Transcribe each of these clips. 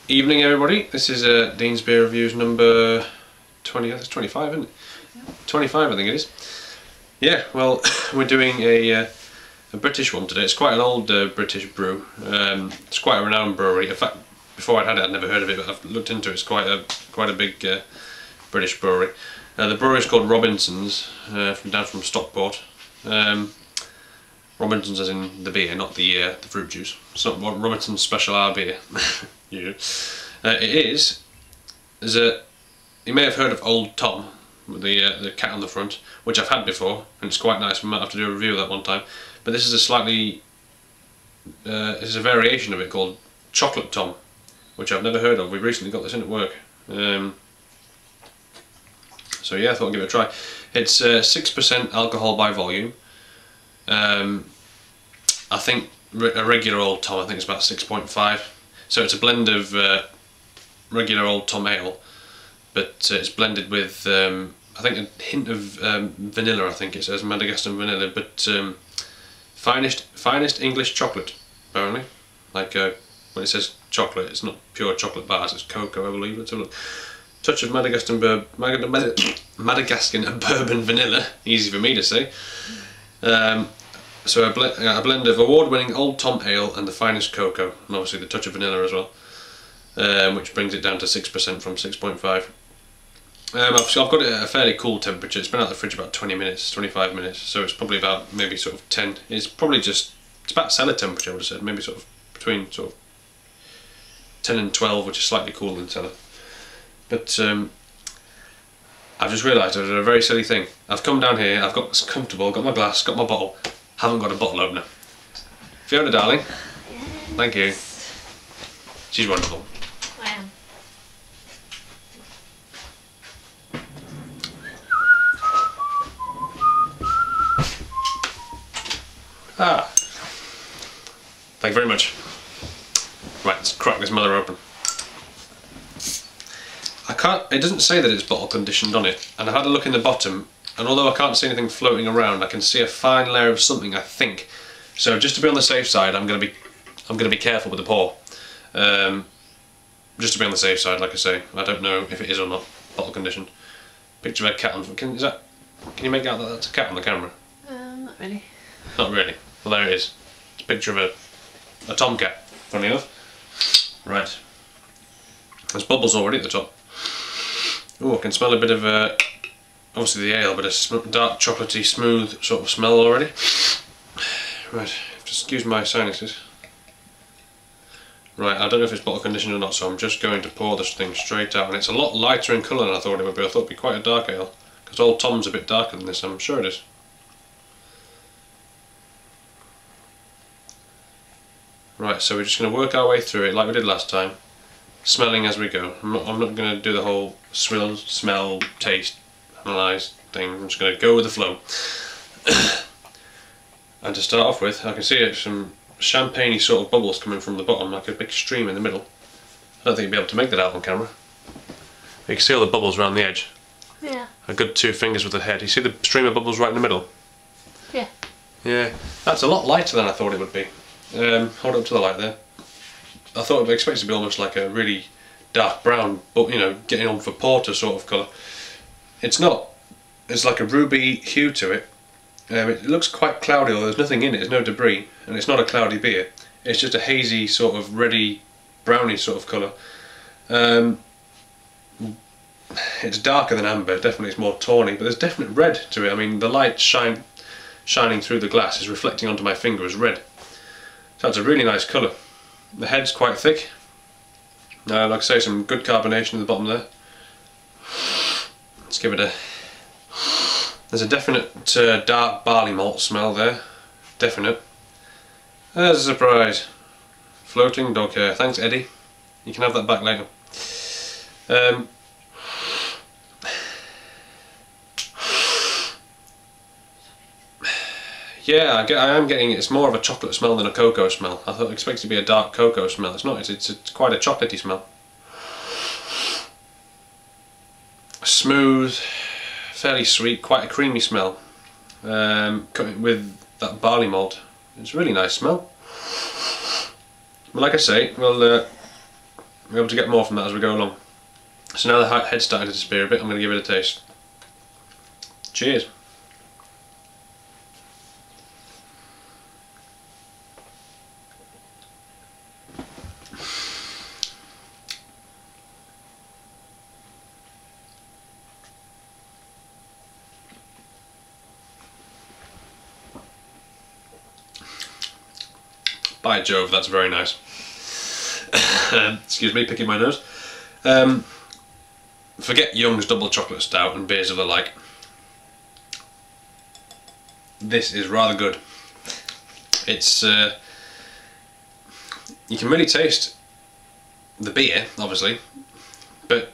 Evening everybody, this is Dean's Beer Reviews number 20, that's 25 isn't it? Yeah. 25 I think it is. Yeah, well we're doing a British one today. It's quite an old British brew. It's quite a renowned brewery. In fact, before I'd had it I'd never heard of it, but I've looked into it. It's quite a big British brewery. The brewery is called Robinson's, down from Stockport. Robinson's as in the beer, not the fruit juice. It's not Robinson's Special R beer. Yeah. You may have heard of Old Tom, with the cat on the front, which I've had before, and it's quite nice. We might have to do a review of that one time. But this is a slightly, this is a variation of it called Chocolate Tom, which I've never heard of. We've recently got this in at work. So yeah, I thought I'd give it a try. It's 6% alcohol by volume. I think a regular Old Tom, I think it's about 6.5. So it's a blend of regular Old Tom ale, but it's blended with I think a hint of vanilla. I think it says Madagascan vanilla, but finest English chocolate apparently. Like when it says chocolate, it's not pure chocolate bars, it's cocoa, I believe. Let's have a look. Touch of Madagascan and bourbon vanilla, easy for me to say. So a blend of award-winning Old Tom ale and the finest cocoa, and obviously the touch of vanilla as well, which brings it down to 6% from 6.5. I've got it at a fairly cool temperature. It's been out of the fridge about 20 minutes, 25 minutes, so it's probably about maybe sort of 10. It's probably just, it's about cellar temperature I would have said, maybe sort of between sort of 10 and 12, which is slightly cooler than cellar. But I've just realised I did a very silly thing. I've come down here, I've got comfortable, got my glass, got my bottle, haven't got a bottle opener. Fiona darling, yes. Thank you. She's wonderful. I am. Ah, thank you very much. Right, let's crack this mother open. It doesn't say that it's bottle conditioned on it, and I've had a look in the bottom, and although I can't see anything floating around, I can see a fine layer of something, I think. So just to be on the safe side, I'm going to be careful with the pour. Just to be on the safe side, like I say. I don't know if it is or not bottle conditioned. Picture of a cat on. Can you make out that that's a cat on the camera? Not really. Not really. Well, there it is. It's a picture of a tomcat. Funny enough. Right. There's bubbles already at the top. Oh, I can smell a bit of obviously the ale, but a dark chocolatey smooth sort of smell already. Right, just excuse my sinuses. Right, I don't know if it's bottle conditioned or not, so I'm just going to pour this thing straight out, and it's a lot lighter in colour than I thought it would be. I thought it would be quite a dark ale, because Old Tom's a bit darker than this, I'm sure it is. Right, so we're just going to work our way through it like we did last time, smelling as we go. I'm not going to do the whole swill, smell, taste, analyse thing. I'm just going to go with the flow. And to start off with, I can see some champagne-y sort of bubbles coming from the bottom, like a big stream in the middle. I don't think you'll be able to make that out on camera. You can see all the bubbles around the edge. Yeah. A good 2 fingers with the head. You see the stream of bubbles right in the middle? Yeah. Yeah, that's a lot lighter than I thought it would be. Hold up to the light there. I thought I'd expect it to be almost like a really dark brown, but you know, getting on for porter sort of colour. It's not. It's like a ruby hue to it. It looks quite cloudy, although there's nothing in it, there's no debris, and it's not a cloudy beer. It's just a hazy sort of reddy, browny sort of colour. It's darker than amber, definitely it's more tawny, but there's definite red to it. I mean, the light shining through the glass is reflecting onto my finger as red. So it's a really nice colour. The head's quite thick. Like I say, some good carbonation at the bottom there. Let's give it a... There's a definite dark barley malt smell there. Definite. There's a surprise. Floating dog hair. Thanks, Eddie. You can have that back later. Yeah, I am getting, it's more of a chocolate smell than a cocoa smell. I thought I expected it to be a dark cocoa smell. It's not, it's quite a chocolatey smell. Smooth, fairly sweet, quite a creamy smell. With that barley malt. It's a really nice smell. But like I say, we'll We're able to get more from that as we go along. So now the head's starting to disappear a bit, I'm going to give it a taste. Cheers. By Jove, that's very nice. Excuse me, picking my nose. Forget Young's double chocolate stout and beers of the like. This is rather good. It's you can really taste the beer, obviously, but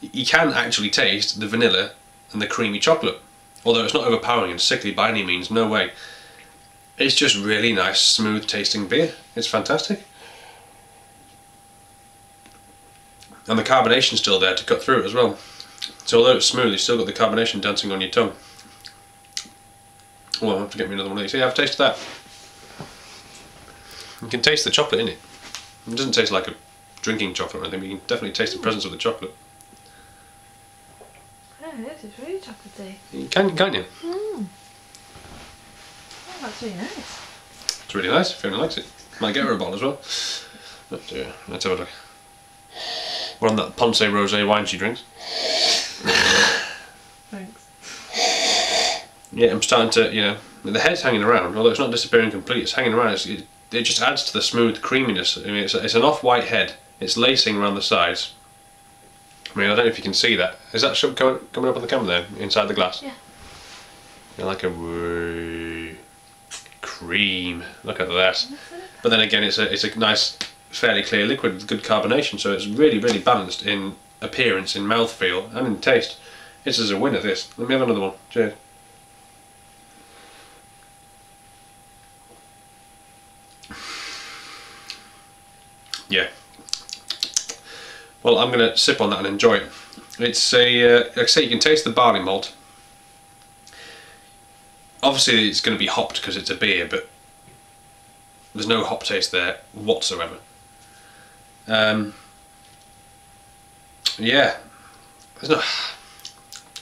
you can actually taste the vanilla and the creamy chocolate. Although it's not overpowering and sickly by any means, no way. It's just really nice, smooth tasting beer. It's fantastic. And the carbonation's still there to cut through it as well. So although it's smooth, you've still got the carbonation dancing on your tongue. Oh, I'll have to get me another one of these. Yeah, I've tasted that. You can taste the chocolate in it. It doesn't taste like a drinking chocolate or anything, but you can definitely taste the presence of the chocolate. Oh, this is really chocolatey. You can, can't you? Oh, that's really nice. It's really nice, if anyone likes it. Might get her a bottle as well. But, let's have a look. We're on that Ponce Rosé wine she drinks. Thanks. Yeah, I'm starting to, you know, the head's hanging around, although it's not disappearing completely, it's hanging around. It just adds to the smooth creaminess. I mean, it's an off-white head. It's lacing around the sides. I mean, I don't know if you can see that. Is that coming up on the camera there, inside the glass? Yeah. You're like a cream. Look at that. But then again, it's a nice, fairly clear liquid with good carbonation, so it's really, really balanced in appearance, in mouthfeel, and in taste. This is a winner, this. Let me have another one. Cheers. Yeah. Well, I'm going to sip on that and enjoy it. It's a, like I say, you can taste the barley malt. Obviously it's going to be hopped because it's a beer, but there's no hop taste there whatsoever. Yeah, there's no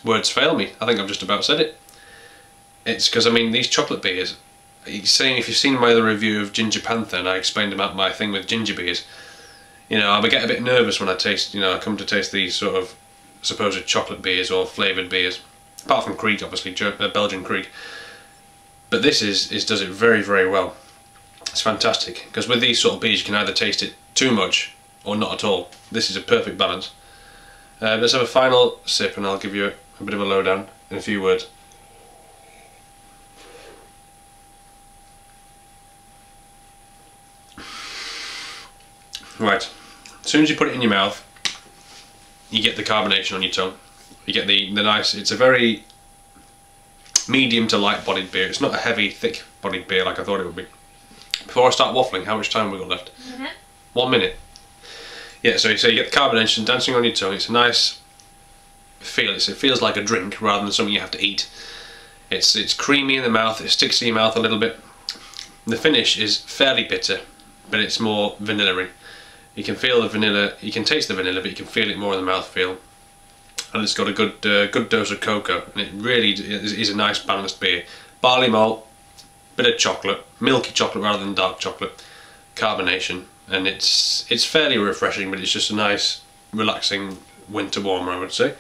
words fail me. I think I've just about said it. It's because, I mean, these chocolate beers, if you've seen my other review of Ginger Panther and I explained about my thing with ginger beers, you know, I get a bit nervous when I taste, you know, I come to taste these sort of supposed chocolate beers or flavoured beers, apart from Kriek, obviously, Belgian Kriek. But this does it very, very well. It's fantastic, because with these sort of beers you can either taste it too much or not at all. This is a perfect balance. Let's have a final sip and I'll give you a bit of a lowdown in a few words. Right, as soon as you put it in your mouth, you get the carbonation on your tongue. You get the nice, it's a very medium to light bodied beer. It's not a heavy, thick bodied beer like I thought it would be. Before I start waffling, how much time have we got left? 1 minute. 1 minute. Yeah, so you get the carbonation dancing on your tongue. It's a nice feel. It feels like a drink rather than something you have to eat. It's creamy in the mouth, it sticks to your mouth a little bit. The finish is fairly bitter, but it's more vanilla-y. You can feel the vanilla, you can taste the vanilla, but you can feel it more in the mouthfeel. And it's got a good dose of cocoa, and it really is a nice balanced beer. Barley malt, bit of chocolate, milky chocolate rather than dark chocolate, carbonation, and it's fairly refreshing, but it's just a nice, relaxing winter warmer, I would say.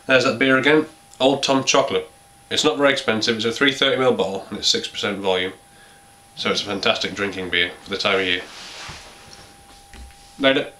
There's that beer again, Old Tom Chocolate. It's not very expensive, it's a 330ml bottle, and it's 6% volume, so it's a fantastic drinking beer for the time of year. Later.